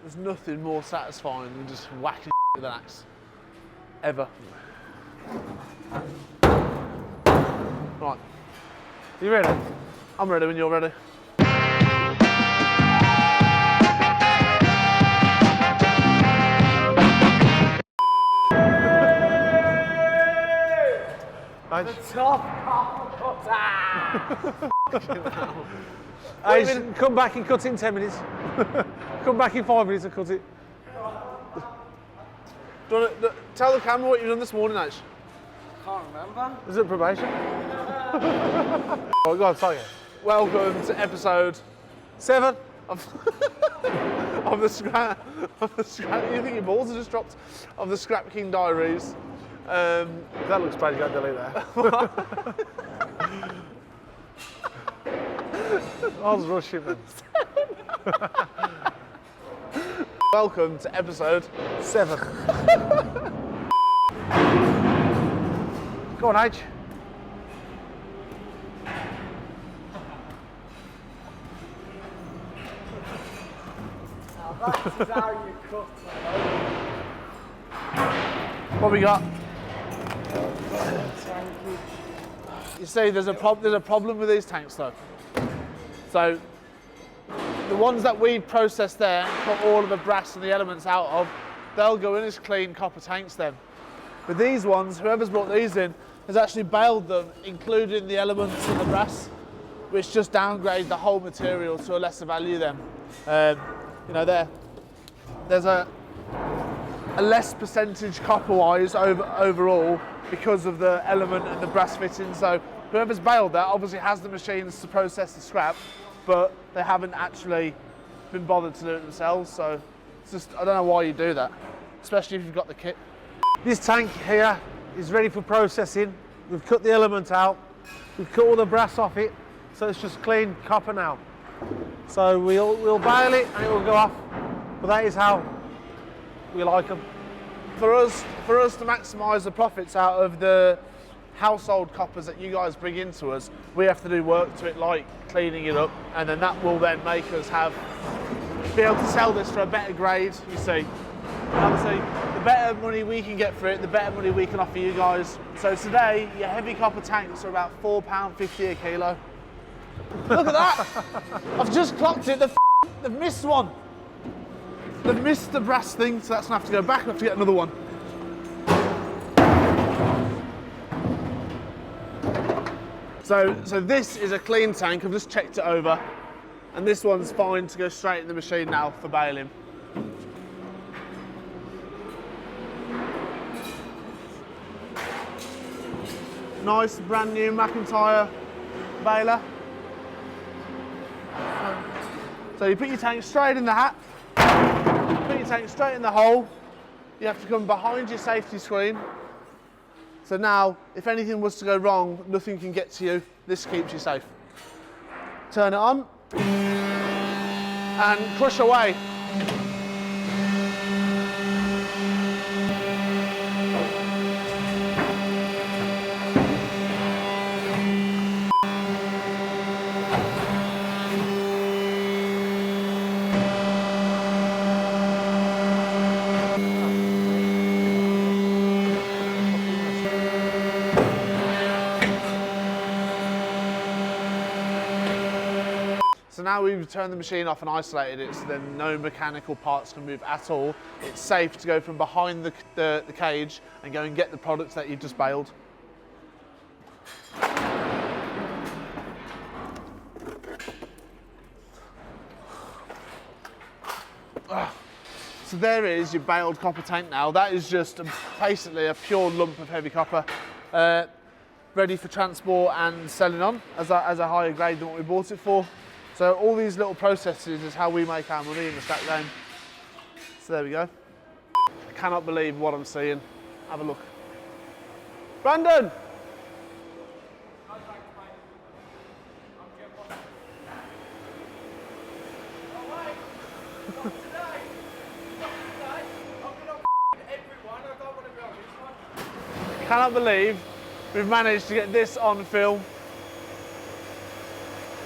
There's nothing more satisfying than just whacking with an axe. Ever. Right. You ready? I'm ready when you're ready. The top cutter! Hey, come back and cut it in 10 minutes. Come back in 5 minutes and cut it. Do you want to tell the camera what you've done this morning, Ash? Can't remember. Is it probation? Oh, go on, sorry. Welcome to episode 7 of the scrap. You think your balls have just dropped? Of the Scrapking Diaries. That looks bad, you got to delete that. I was rushing, man. Welcome to episode 7. Go on, H. Now that is how you cut it. what we got? Thank you. You see, there's a problem with these tanks though. So the ones that we process there and put all of the brass and the elements out of, they'll go in as clean copper tanks then. But these ones, whoever's brought these in, has actually baled them, including the elements and the brass, which just downgrade the whole material to a lesser value then. You know, there's a less percentage copper-wise overall because of the element and the brass fitting. So whoever's baled that obviously has the machines to process the scrap, but they haven't actually been bothered to do it themselves. So it's just, I don't know why you do that, especially if you've got the kit. This tank here is ready for processing. We've cut the element out. We've cut all the brass off it, so it's just clean copper now. So we'll bale it and it will go off. But that is how we like them. For us to maximise the profits out of the household coppers that you guys bring into us, we have to do work to it, like cleaning it up, and then that will then make us be able to sell this for a better grade, you see. And obviously, the better money we can get for it, the better money we can offer you guys. So today, your heavy copper tanks are about £4.50 a kilo. Look at that! I've just clocked it, they've missed one. They've missed the brass thing, so that's gonna have to go back, I have to get another one. So this is a clean tank, I've just checked it over, and this one's fine to go straight in the machine now for baling. Nice brand new McIntyre baler. So you put your tank straight in the hat, put your tank straight in the hole. You have to come behind your safety screen. So now, if anything was to go wrong, nothing can get to you. This keeps you safe. Turn it on and crush away. So now we've turned the machine off and isolated it, so then no mechanical parts can move at all. It's safe to go from behind the cage and go and get the products that you've just baled. So there is your baled copper tank now. That is just basically a pure lump of heavy copper, ready for transport and selling on as a higher grade than what we bought it for. So all these little processes is how we make our money in the scrap game. So there we go. I cannot believe what I'm seeing. Have a look. Brandon! Cannot believe we've managed to get this on film.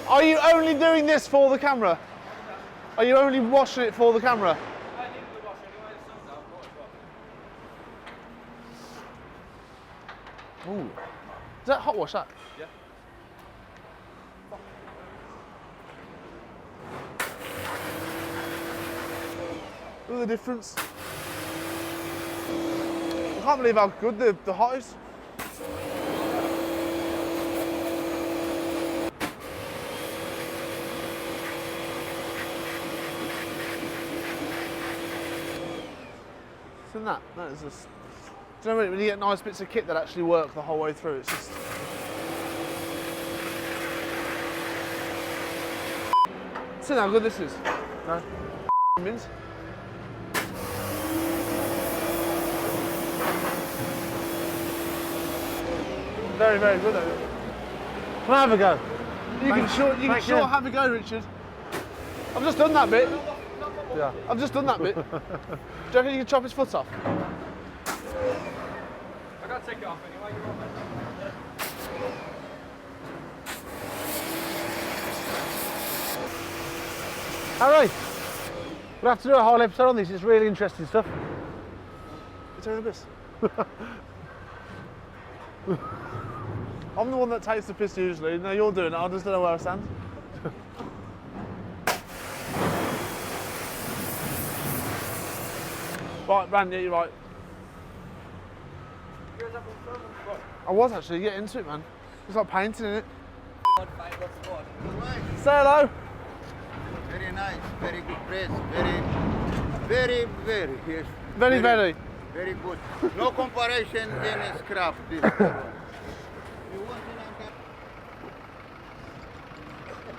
Are you only doing this for the camera? Are you only washing it for the camera? Ooh. Is that hot wash, that? Yeah. Look at the difference. I can't believe how good the hot is. Isn't that? That is just. Do you know when you get nice bits of kit that actually work the whole way through? It's just. See how good this is? No. Mint. Very, very good though. Can I have a go? You can sure have a go, Richard. I've just done that bit. Yeah. I've just done that bit. Do you reckon you can chop his foot off? I gotta take it off anyway. You're all right. Harry, we'll have to do a whole episode on this. It's really interesting stuff. It's only this. I'm the one that takes the piss usually. No, you're doing it. I just don't know where I stand. Right, Randy, you're right. I was actually getting into it, man. It's like painting in it. Say hello. Very nice, very good press, very, yes. Very, very. Very good. No comparison than a scrap. This. You want an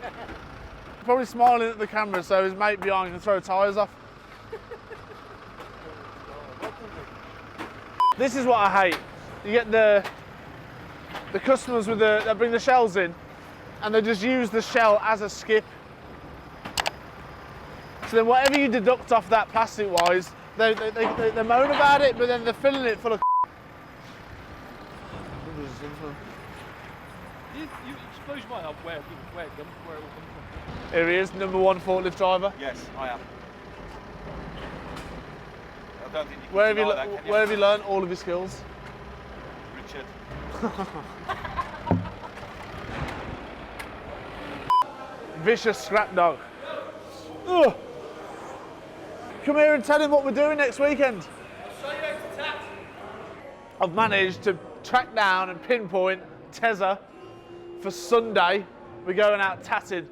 unpack? Probably smiling at the camera so his mate behind can throw tyres off. This is what I hate. You get the customers with they bring the shells in and they just use the shell as a skip. So then whatever you deduct off that plastic wise, they moan about it, but then they're filling it full of You suppose you might have where it all comes from. Here he is, #1 forklift driver. Yes, I am. I don't think you can Where have deny that, can you? you learned all of your skills? Richard. Vicious scrap dog. Ugh. Come here and tell him what we're doing next weekend. I'll show you how to tap. I've managed to track down and pinpoint Tezza for Sunday. We're going out tatting.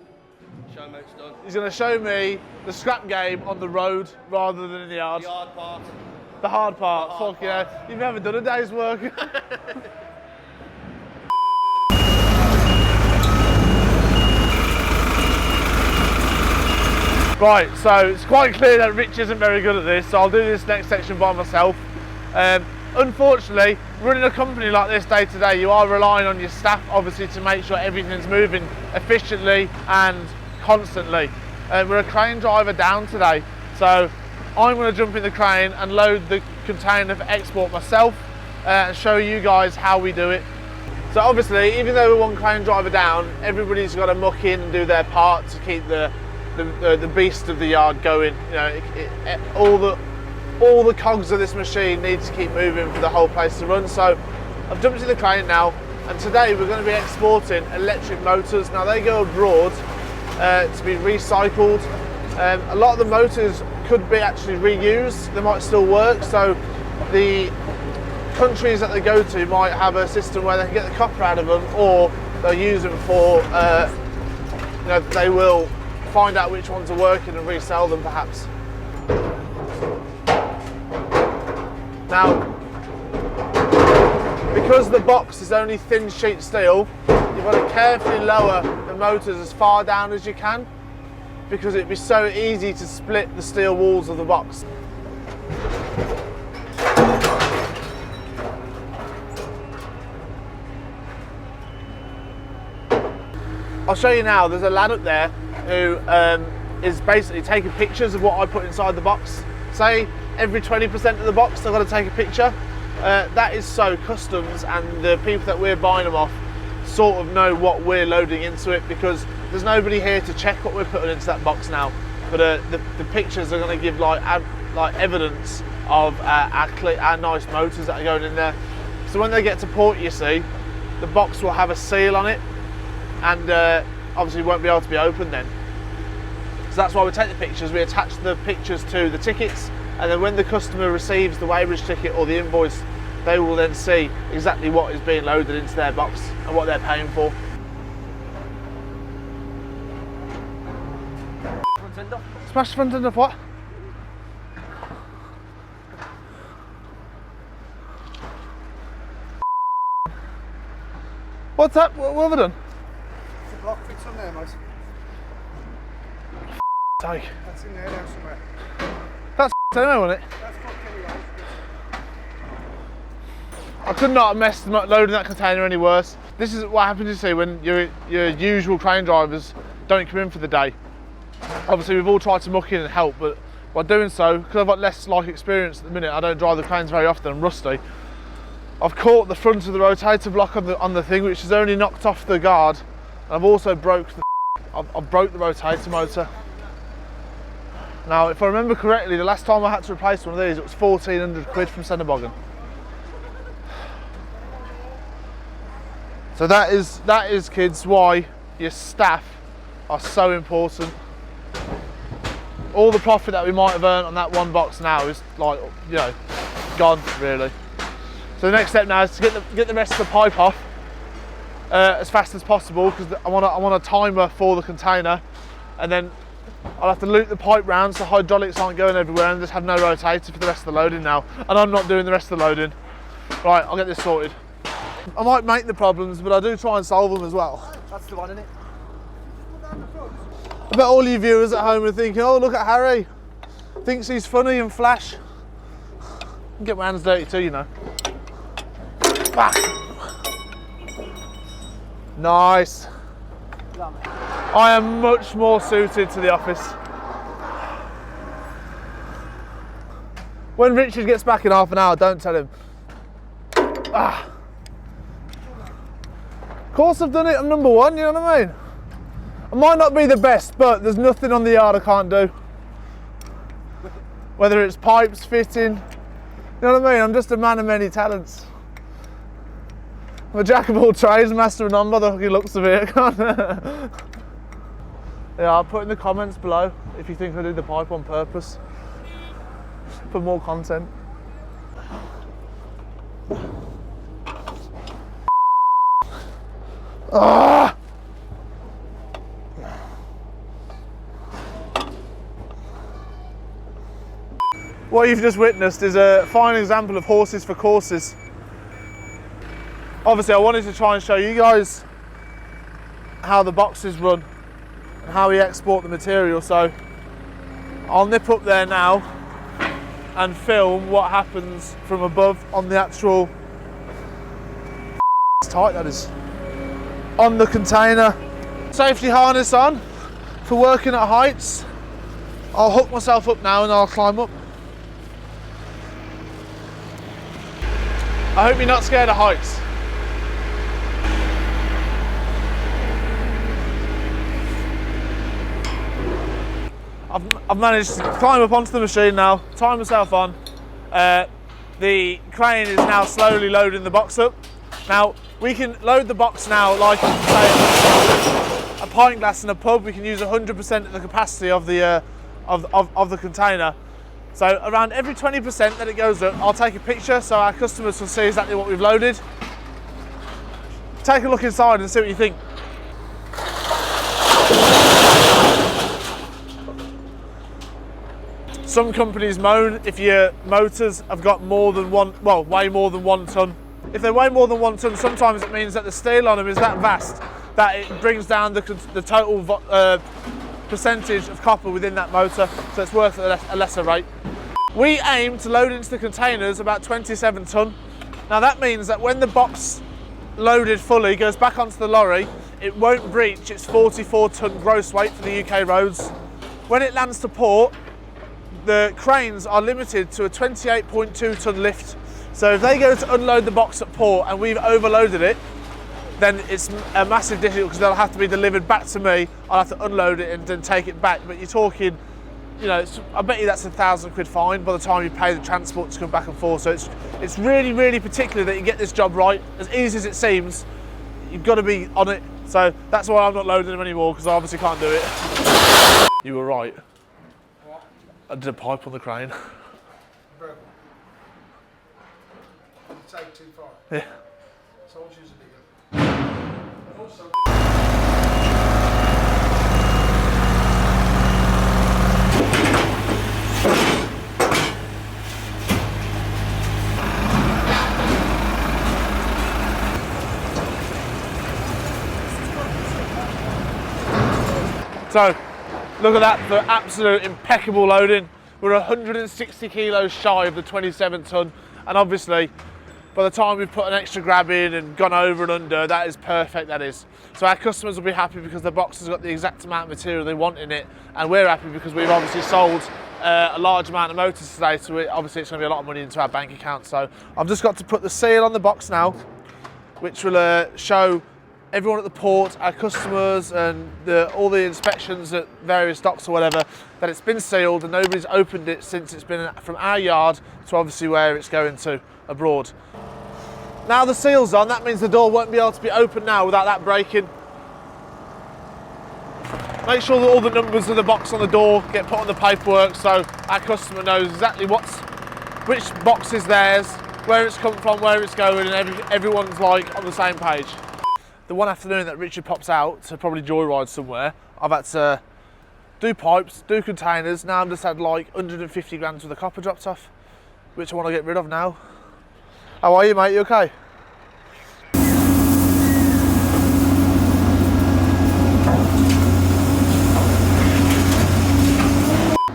Show me it's done. He's going to show me the scrap game on the road rather than in the yard. The hard part. The hard part. The hard Fuck yeah. You've never done a day's work. Right, so it's quite clear that Rich isn't very good at this, so I'll do this next section by myself. Unfortunately, running a company like this day to day, you are relying on your staff, obviously, to make sure everything's moving efficiently and constantly. We're a crane driver down today, so I'm going to jump in the crane and load the container for export myself and show you guys how we do it. So obviously, even though we're one crane driver down, everybody's got to muck in and do their part to keep the beast of the yard going. You know, all the cogs of this machine need to keep moving for the whole place to run. So I've jumped in the crane now, and today we're going to be exporting electric motors. Now they go abroad to be recycled. A lot of the motors could be actually reused. They might still work. So the countries that they go to might have a system where they can get the copper out of them, or they'll use them for, you know, they will find out which ones are working and resell them perhaps. Now, because the box is only thin sheet steel, you've got to carefully lower the motors as far down as you can, because it'd be so easy to split the steel walls of the box. I'll show you now. There's a lad up there who is basically taking pictures of what I put inside the box. Say every 20% of the box I've got to take a picture. That is so customs and the people that we're buying them off sort of know what we're loading into it, because there's nobody here to check what we're putting into that box now. But the pictures are going to give like evidence of our nice motors that are going in there. So when they get to port, you see, the box will have a seal on it, and obviously won't be able to be opened then. So that's why we take the pictures, we attach the pictures to the tickets, and then when the customer receives the weighbridge ticket or the invoice, they will then see exactly what is being loaded into their box and what they're paying for. Front end off. Smash the front end of what? What's that? What have I done? It's a block fix on there, mate. Take. That's in there now somewhere. That's anyway, wasn't it? That's fucked anyway. I could not have messed loading that container any worse. This is what happens, you see, when your usual crane drivers don't come in for the day. Obviously, we've all tried to muck in and help, but by doing so, because I've got less life experience at the minute, I don't drive the cranes very often, I'm rusty. I've caught the front of the rotator block on the thing, which has only knocked off the guard. And I've also broke I've broke the rotator motor. Now, if I remember correctly, the last time I had to replace one of these, it was 1,400 quid from Centerbogan. So that is, kids, why your staff are so important. All the profit that we might have earned on that one box now is, like, you know, gone really. So the next step now is to get the rest of the pipe off as fast as possible, because I want a timer for the container, and then I'll have to loop the pipe round so hydraulics aren't going everywhere and just have no rotator for the rest of the loading now. And I'm not doing the rest of the loading. Right, I'll get this sorted. I might make the problems, but I do try and solve them as well. That's the one, isn't it? I bet all you viewers at home are thinking, oh, look at Harry. Thinks he's funny and flash. I can get my hands dirty too, you know. Bah. Nice. I am much more suited to the office. When Richard gets back in half an hour, don't tell him. Ah. Of course I've done it, I'm number one, you know what I mean? I might not be the best, but there's nothing on the yard I can't do. Whether it's pipes, fitting, you know what I mean? I'm just a man of many talents. I'm a jack of all trades, master of none by the fucking looks of it. Yeah, I'll put in the comments below if you think I did the pipe on purpose for more content. Ah! What you've just witnessed is a fine example of horses for courses. Obviously, I wanted to try and show you guys how the boxes run and how we export the material. So I'll nip up there now and film what happens from above on the actual, it's tight that is, on the container. Safety harness on for working at heights. I'll hook myself up now and I'll climb up. I hope you're not scared of heights. I've managed to climb up onto the machine now, tie myself on. The crane is now slowly loading the box up. Now, we can load the box now like, say, a pint glass in a pub. We can use 100% of the capacity of the container. So around every 20% that it goes up, I'll take a picture so our customers can see exactly what we've loaded. Take a look inside and see what you think. Some companies moan if your motors have got more than one, well, way more than 1 ton. If they weigh more than 1 ton, sometimes it means that the steel on them is that vast that it brings down the total percentage of copper within that motor, so it's worth a lesser rate. We aim to load into the containers about 27 ton. Now that means that when the box loaded fully goes back onto the lorry, it won't breach its 44 ton gross weight for the UK roads. When it lands to port, the cranes are limited to a 28.2 ton lift. So if they go to unload the box at port and we've overloaded it, then it's a massive difficulty because they'll have to be delivered back to me. I'll have to unload it and then take it back. But you're talking you know, I bet you that's £1,000 fine by the time you pay the transport to come back and forth. So it's really, really particular that you get this job right. As easy as it seems, you've got to be on it. So that's why I'm not loading them anymore, because I obviously can't do it. You were right. What? I did a pipe on the crane. Broken. You take too far. Yeah. So I'll choose a bigger. Also. So, look at that for absolute impeccable loading. We're 160 kilos shy of the 27 ton, and obviously, by the time we've put an extra grab in and gone over and under, that is perfect, that is. So our customers will be happy because the box has got the exact amount of material they want in it, and we're happy because we've obviously sold a large amount of motors today, so obviously it's going to be a lot of money into our bank account. So I've just got to put the seal on the box now, which will show everyone at the port, our customers, and all the inspections at various docks or whatever, that it's been sealed and nobody's opened it since it's been from our yard to obviously where it's going to abroad. Now the seal's on, that means the door won't be able to be opened now without that breaking. Make sure that all the numbers of the box on the door get put on the paperwork so our customer knows exactly which box is theirs, where it's come from, where it's going, and everyone's like on the same page. The one afternoon that Richard pops out to probably joyride somewhere, I've had to do pipes, do containers. Now I've just had like 150 grams worth of copper dropped off, which I want to get rid of now. How are you, mate? You okay?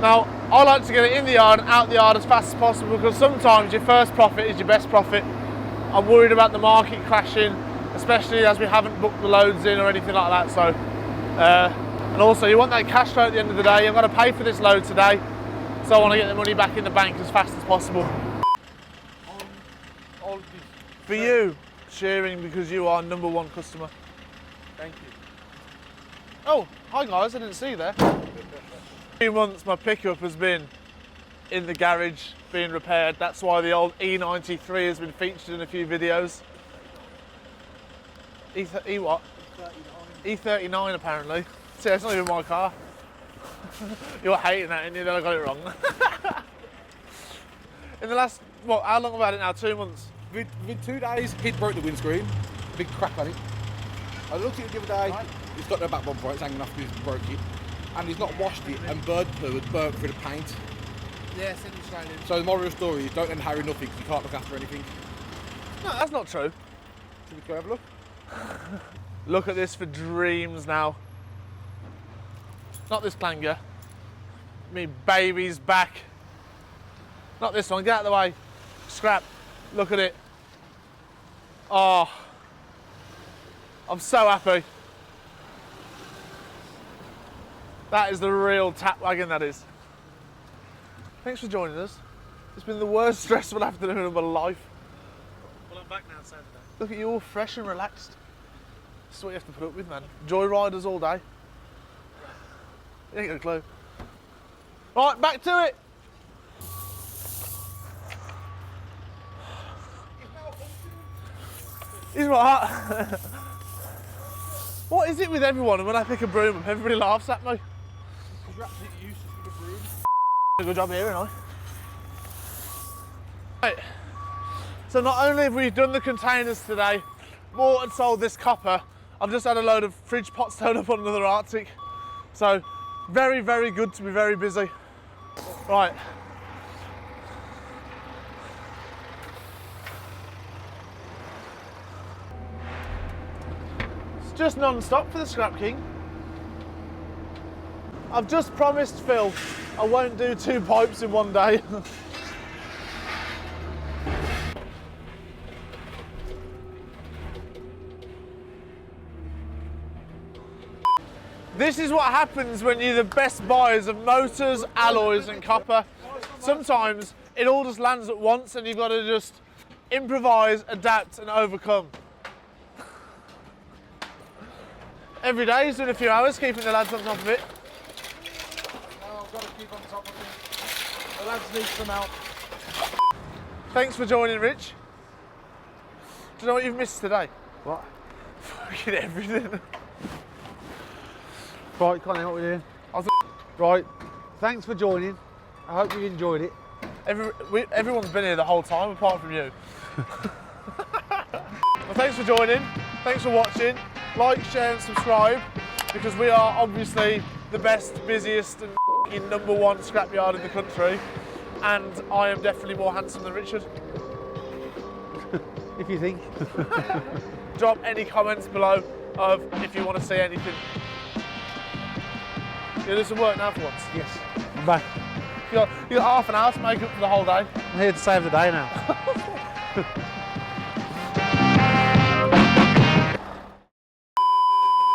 Now, I like to get it in the yard and out the yard as fast as possible, because sometimes your first profit is your best profit. I'm worried about the market crashing, especially as we haven't booked the loads in or anything like that. So, and also you want that cash flow at the end of the day. I've got to pay for this load today, so I want to get the money back in the bank as fast as possible. For you, cheering because you are #1 customer. Thank you. Oh, hi guys, I didn't see you there. 2 months my pickup has been in the garage being repaired. That's why the old E93 has been featured in a few videos. E what? E39 apparently. See, it's not even my car. You're hating that, and you know I got it wrong. In the last, what, how long have I had it now? 2 months? Within 2 days, he'd broke the windscreen. Big crack on it. I looked at it the other day, it's got no back bumper, it's hanging off because he broke it. And he's not washed it, and bird poo had burnt through the paint. Yeah, send it straight in. So the moral of the story is don't let Harry nothing because you can't look after anything. No, that's not true. Should we go have a look? Look at this for dreams now. Not this clanger. Me baby's back. Not this one, get out of the way. Scrap, look at it. Oh, I'm so happy. That is the real tap wagon, that is. Thanks for joining us. It's been the worst stressful afternoon of my life. Well, I'm back now, Saturday. Look at you all fresh and relaxed. This is what you have to put up with, man. Joyriders all day. You ain't got a clue. Right, back to it. He's what? What is it with everyone? And when I pick a broom up, everybody laughs at me. Because you're absolutely useless with a broom. Good job here, ain't I? Right. So not only have we done the containers today, Morton sold this copper. I've just had a load of fridge pots towed up on another Arctic. So very, very good to be very busy. Right. It's just non-stop for the Scrap King. I've just promised Phil I won't do 2 pipes in one day. This is what happens when you're the best buyers of motors, alloys and copper. Sometimes it all just lands at once and you've got to just improvise, adapt and overcome. Every day he's doing a few hours keeping the lads on top of it. Now I've got to keep on top of things. The lads need some help. Thanks for joining, Rich. Do you know what you've missed today? What? Fucking everything. Right, Connie, what we're doing? Right, thanks for joining. I hope you enjoyed it. Everyone's been here the whole time, apart from you. Well, thanks for joining. Thanks for watching. Like, share, and subscribe, because we are obviously the best, busiest, and #1 scrapyard in the country. And I am definitely more handsome than Richard. If you think. Drop any comments below of if you want to see anything. You do some work now for once. Yes. I'm back. You got half an hour to make up for the whole day. I'm here to save the day now.